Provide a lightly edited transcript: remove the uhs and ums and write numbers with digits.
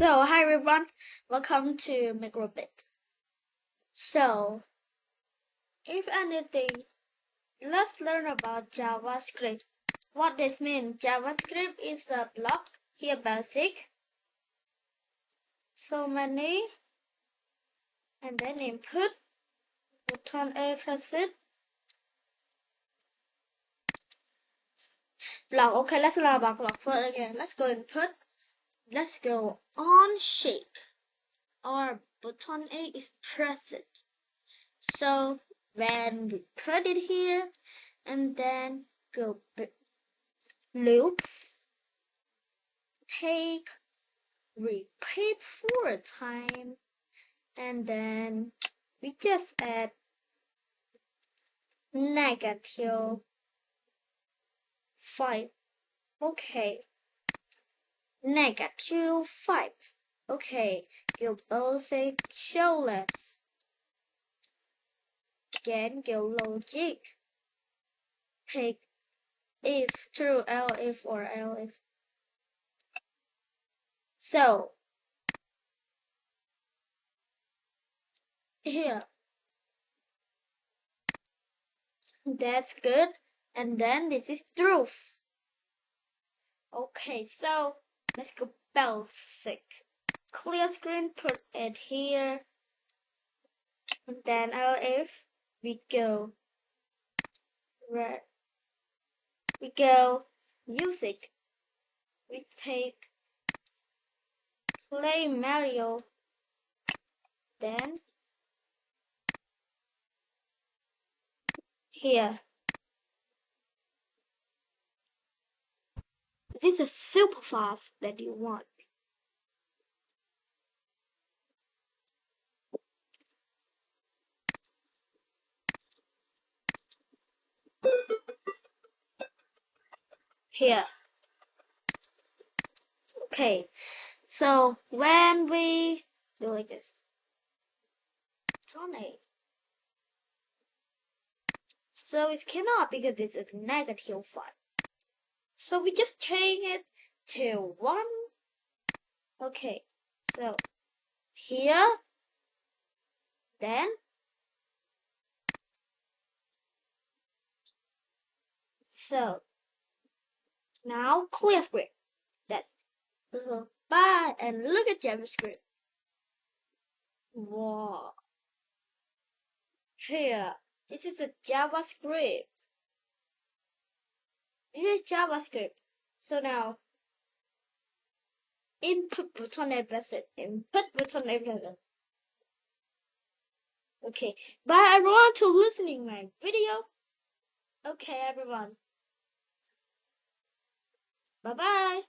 So, hi everyone, welcome to microbit. So, if anything, let's learn about JavaScript. What this means? JavaScript is a block, here basic, so many, and then input, button A, press it, block. Okay, let's learn about block first again. Let's go input, let's go on shape, or button A is press it. So, when we put it here, and then go loops, take, repeat 4 times, and then we just add -5. Okay, -5. Okay, go basic, show less. Again, go logic. Take if true, elif or elif. So here, that's good. And then this is truth. Okay, so let's go basic. Clear screen, put it here. And then if we go red, we go music. We take play Mario. Then here. This is super fast that you want. Here. Okay. So when we do like this, Tony. So it cannot because it's a -5. So we just change it to 1. Okay. So here, then so now clear screen. That's bye, and look at JavaScript. Wow. Here, this is a JavaScript. This is JavaScript. So now input button and press it. Input button and press it. Okay. Bye everyone to listening my video. Okay everyone. Bye bye.